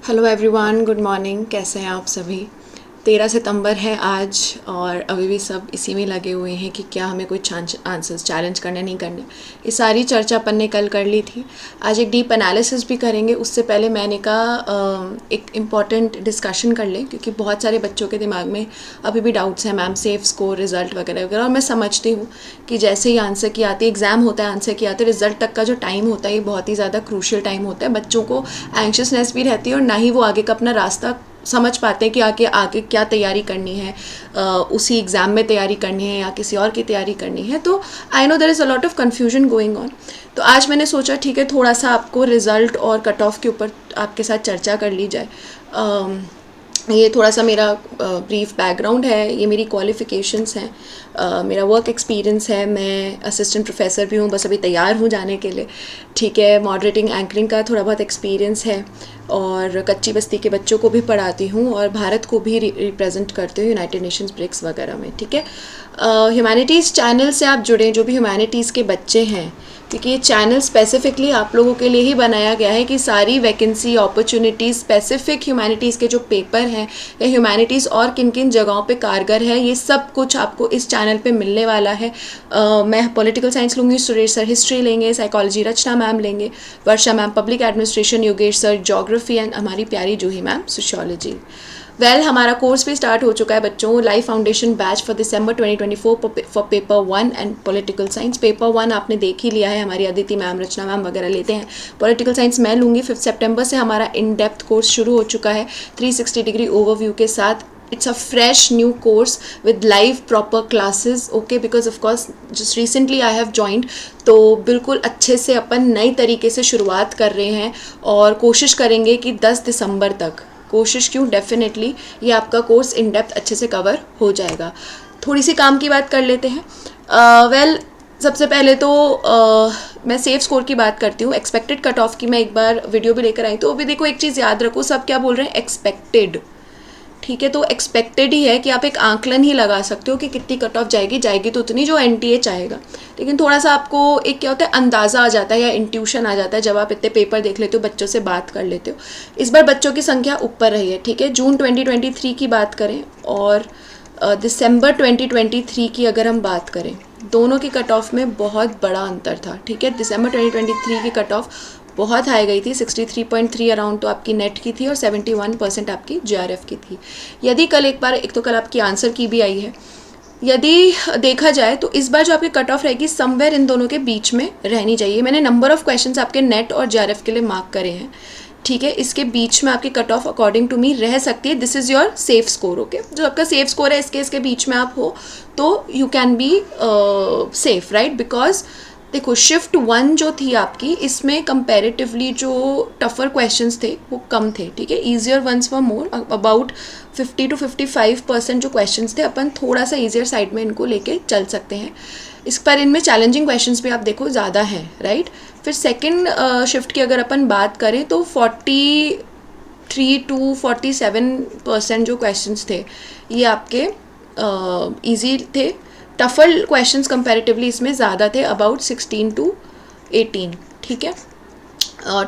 Hello everyone, good morning. कैसे हैं आप सभी। 13 सितंबर है आज और अभी भी सब इसी में लगे हुए हैं कि क्या हमें कोई आंसर्स चैलेंज करने नहीं करने। ये सारी चर्चा अपन ने कल कर ली थी। आज एक डीप एनालिसिस भी करेंगे। उससे पहले मैंने कहा एक इम्पॉर्टेंट डिस्कशन कर लें, क्योंकि बहुत सारे बच्चों के दिमाग में अभी भी डाउट्स हैं मैम सेफ स्कोर रिज़ल्ट वगैरह वगैरह। और मैं समझती हूँ कि जैसे ही आंसर की आती है, एग्ज़ाम होता है, आंसर की आती है, रिजल्ट तक का जो टाइम होता है ये बहुत ही ज़्यादा क्रूशियल टाइम होता है। बच्चों को एंक्शसनेस भी रहती है और ना ही वो आगे का अपना रास्ता समझ पाते हैं कि आगे क्या तैयारी करनी है, उसी एग्ज़ाम में तैयारी करनी है या किसी और की तैयारी करनी है। तो I know there is a lot of confusion going on. तो आज मैंने सोचा ठीक है, थोड़ा सा आपको रिज़ल्ट और कट ऑफ के ऊपर आपके साथ चर्चा कर ली जाए। ये थोड़ा सा मेरा ब्रीफ बैकग्राउंड है, ये मेरी क्वालिफ़िकेशंस हैं, मेरा वर्क एक्सपीरियंस है। मैं असिस्टेंट प्रोफेसर भी हूँ, बस अभी तैयार हूँ जाने के लिए। ठीक है, मॉडरेटिंग एंकरिंग का थोड़ा बहुत एक्सपीरियंस है और कच्ची बस्ती के बच्चों को भी पढ़ाती हूँ और भारत को भी रिप्रेजेंट करती हूँ यूनाइटेड नेशंस ब्रिक्स वगैरह में। ठीक है, ह्यूमैनिटीज़ चैनल से आप जुड़ें, जो भी ह्यूमैनिटीज़ के बच्चे हैं, क्योंकि ये चैनल स्पेसिफिकली आप लोगों के लिए ही बनाया गया है कि सारी वैकेंसी अपॉर्चुनिटीज़ स्पेसिफिक ह्यूमैनिटीज़ के जो पेपर हैं या ह्यूमैनिटीज़ और किन किन जगहों पे कारगर है, ये सब कुछ आपको इस चैनल पे मिलने वाला है। मैं पॉलिटिकल साइंस लूँगी, सुरेश सर हिस्ट्री लेंगे, साइकोलॉजी रचना मैम लेंगे, Varsha ma'am public administration, Yogesh sir geography and हमारी प्यारी जूही मैम सोशियोलॉजी। हमारा कोर्स भी स्टार्ट हो चुका है बच्चों। Life foundation batch for December 2024 for paper 1 and political science. Paper 1 आपने देख ही लिया है, हमारी अदिति मैम रचना मैम वगैरह लेते हैं। पॉलिटिकल साइंस मैं लूँगी। 5 सितंबर से हमारा इन डेप्थ कोर्स शुरू हो चुका है 360 डिग्री ओवरव्यू के साथ। It's a fresh new course with live proper classes. Okay, because of course just recently I have joined, तो बिल्कुल अच्छे से अपन नई तरीके से शुरुआत कर रहे हैं और कोशिश करेंगे कि 10 दिसंबर तक, कोशिश क्यों, डेफिनेटली ये आपका कोर्स इन डेप्थ अच्छे से कवर हो जाएगा। थोड़ी सी काम की बात कर लेते हैं। सबसे पहले तो मैं सेफ स्कोर की बात करती हूँ। एक्सपेक्टेड कट ऑफ की मैं एक बार वीडियो भी लेकर आई, तो अभी देखो एक चीज़ याद रखो, सब क्या बोल रहे हैं, एक्सपेक्टेड। ठीक है, तो एक्सपेक्टेड ही है कि आप एक आंकलन ही लगा सकते हो कि कितनी कट ऑफ जाएगी तो उतनी जो एनटीए चाहेगा। लेकिन थोड़ा सा आपको एक क्या होता है, अंदाज़ा आ जाता है या इंट्यूशन आ जाता है जब आप इतने पेपर देख लेते हो, बच्चों से बात कर लेते हो। इस बार बच्चों की संख्या ऊपर रही है। ठीक है, जून 2023 की बात करें और दिसंबर 2023 की अगर हम बात करें, दोनों की कट ऑफ में बहुत बड़ा अंतर था। ठीक है, दिसंबर 2023 की कट ऑफ बहुत हाई गई थी, 63.3 अराउंड तो आपकी नेट की थी और 71% आपकी जेआरएफ की थी। यदि कल एक तो कल आपकी आंसर की भी आई है, यदि देखा जाए तो इस बार जो आपकी कट ऑफ रहेगी समवेयर इन दोनों के बीच में रहनी चाहिए। मैंने नंबर ऑफ क्वेश्चंस आपके नेट और जेआरएफ के लिए मार्क करे हैं। ठीक है, इसके बीच में आपकी cut off according to me रह सकती है। This is your safe score. Okay, जो आपका सेफ स्कोर है इसके बीच में आप हो तो you can be safe, right. Because देखो शिफ्ट 1 जो थी आपकी, इसमें कंपैरेटिवली जो टफर क्वेश्चंस थे वो कम थे। ठीक है, easier ones for more, about 50 to 55% जो क्वेश्चंस थे, अपन थोड़ा सा ईजियर साइड में इनको लेके चल सकते हैं। इस पर इनमें चैलेंजिंग क्वेश्चंस भी आप देखो ज़्यादा हैं, राइट। फिर सेकेंड शिफ्ट की अगर अपन बात करें तो 43 to 47% जो क्वेश्चंस थे ये आपके ईजी थे। टफर क्वेश्चंस कंपैरेटिवली इसमें ज़्यादा थे, अबाउट 16 to 18। ठीक है,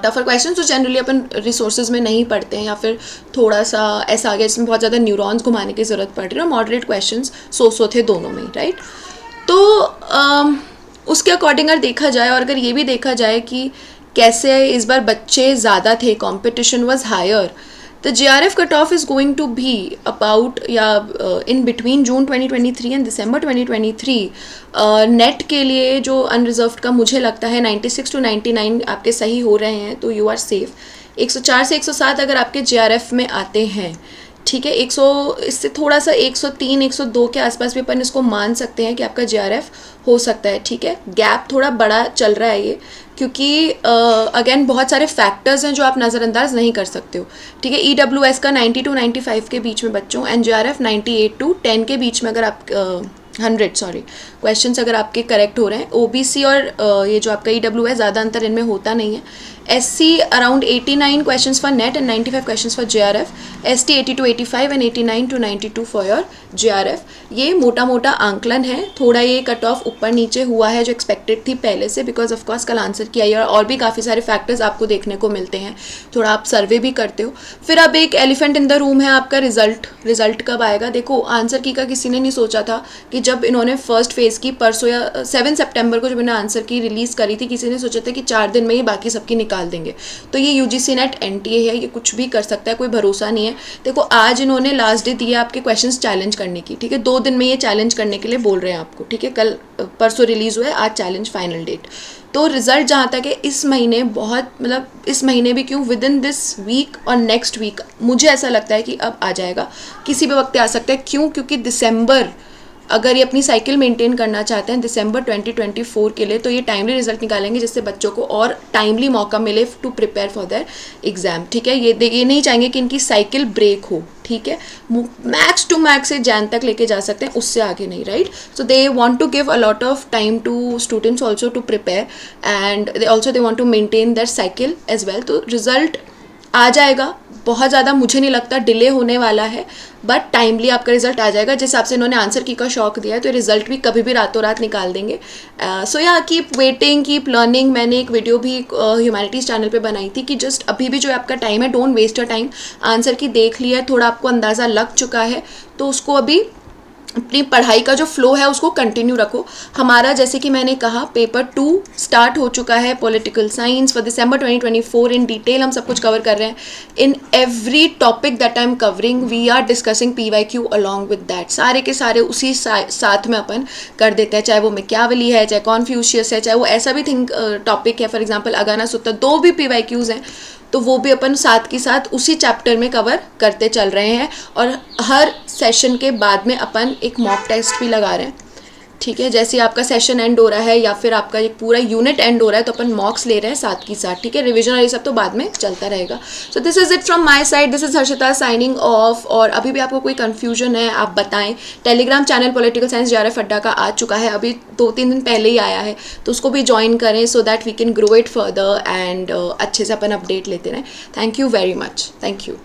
टफर क्वेश्चंस तो जनरली अपन रिसोर्सेज में नहीं पढ़ते हैं या फिर थोड़ा सा ऐसा आ गया इसमें बहुत ज़्यादा न्यूरॉन्स घुमाने की ज़रूरत पड़ रही है। और मॉडरेट क्वेश्चंस सो थे दोनों में, राइट। तो उसके अकॉर्डिंग अगर देखा जाए और अगर ये भी देखा जाए कि कैसे इस बार बच्चे ज़्यादा थे, competition was higher, the GRF cutoff is going to be about in between June 2023 and December 2023। Net के लिए जो अनरिजर्व्ड का मुझे लगता है 96 to 99 आपके सही हो रहे हैं, तो यू आर सेफ। 104 से 107 अगर आपके GRF में आते हैं, ठीक है, 100 इससे थोड़ा सा 103 102 के आसपास भी अपन इसको मान सकते हैं कि आपका GRF हो सकता है। ठीक है, गैप थोड़ा बड़ा चल रहा है ये, क्योंकि अगेन बहुत सारे फैक्टर्स हैं जो आप नज़रअंदाज नहीं कर सकते हो। ठीक है, EWS का 90 to 95 के बीच में बच्चों, एंड GRF 98 to 10 के बीच में अगर आप 100 सॉरी क्वेश्चंस अगर आपके करेक्ट हो रहे हैं। ओबीसी और ये जो आपका ईडब्ल्यू है ज़्यादा अंतर इनमें होता नहीं है। SC around 89 questions for net and 95 questions for JRF. ST 80 to 85 and 89 to 92 for your JRF. ये मोटा मोटा आंकलन है, थोड़ा ये कट ऑफ ऊपर नीचे हुआ है जो एक्सपेक्टेड थी पहले से, बिकॉज ऑफकोर्स कल आंसर किया है और भी काफ़ी सारे फैक्टर्स आपको देखने को मिलते हैं, थोड़ा आप सर्वे भी करते हो। फिर अब एक एलिफेंट इन द रूम है आपका रिजल्ट कब आएगा। देखो आंसर की का किसी ने नहीं सोचा था कि जब इन्होंने फर्स्ट फेज़ की परसों या 7 सितंबर को जब इन्होंने आंसर की रिलीज़ करी थी, किसी ने सोचा था कि 4 दिन में ही बाकी सबकी निकाल देंगे। तो ये यूजीसी नेट एनटीए है, ये कुछ भी कर सकता है, कोई भरोसा नहीं है। देखो आज इन्होंने लास्ट डे दिया आपके क्वेश्चंस चैलेंज करने की, ठीक है, 2 दिन में ये चैलेंज करने के लिए बोल रहे हैं आपको, ठीक है। कल परसों रिलीज़ हुआ है, आज चैलेंज फाइनल डेट। तो रिजल्ट जहाँ तक है इस महीने बहुत, मतलब इस महीने भी क्यों, विद इन दिस वीक और नेक्स्ट वीक मुझे ऐसा लगता है कि अब आ जाएगा, किसी भी वक्त आ सकता है। क्यों? क्योंकि दिसंबर, अगर ये अपनी साइकिल मेंटेन करना चाहते हैं दिसंबर 2024 के लिए, तो ये टाइमली रिजल्ट निकालेंगे जिससे बच्चों को और टाइमली मौका मिले to prepare for their exam, ठीक है। ये नहीं चाहेंगे कि इनकी साइकिल ब्रेक हो, ठीक है। मैक्स टू मैक्स से जैन तक लेके जा सकते हैं, उससे आगे नहीं, right. So they want to give a lot of time to students also to prepare and they want to maintain their cycle as well. तो रिजल्ट आ जाएगा, बहुत ज़्यादा मुझे नहीं लगता डिले होने वाला है, बट टाइमली आपका रिजल्ट आ जाएगा। जिस हिसाब से इन्होंने आंसर की का शौक दिया है तो रिजल्ट भी कभी भी रातों रात निकाल देंगे। सो या कीप वेटिंग, कीप लर्निंग। मैंने एक वीडियो भी ह्यूमैनिटीज़ चैनल पे बनाई थी कि जस्ट अभी भी जो आपका टाइम है, don't waste your time. Answer की देख लिया है, थोड़ा आपको अंदाज़ा लग चुका है, तो उसको अभी अपनी पढ़ाई का जो फ्लो है उसको कंटिन्यू रखो। हमारा जैसे कि मैंने कहा पेपर 2 स्टार्ट हो चुका है, political science for December 2024। In detail हम सब कुछ कवर कर रहे हैं। In every topic that I am covering we are discussing PYQ along with that. सारे के सारे उसी साथ में अपन कर देते हैं, चाहे वो मैकियावेली है, चाहे कॉन्फ्यूशियस है, चाहे वो ऐसा भी थिंक टॉपिक है, फॉर एग्जाम्पल अगाना सुत्ता, 2 भी PYQs हैं, तो वो भी अपन साथ के साथ उसी चैप्टर में कवर करते चल रहे हैं। और हर सेशन के बाद में अपन एक मॉक टेस्ट भी लगा रहे हैं, ठीक है। जैसे आपका सेशन एंड हो रहा है या फिर आपका एक पूरा यूनिट एंड हो रहा है तो अपन मॉक्स ले रहे हैं साथ की साथ, ठीक है। रिवीजन और ये सब तो बाद में चलता रहेगा। So this is it from my side, this is Harshita signing off. और अभी भी आपको कोई कन्फ्यूजन है आप बताएं। Telegram channel political science JRF अड्डा का आ चुका है, अभी 2-3 दिन पहले ही आया है, तो उसको भी ज्वाइन करें so that we can grow it further and अच्छे से अपन अपडेट लेते रहें। Thank you very much, thank you.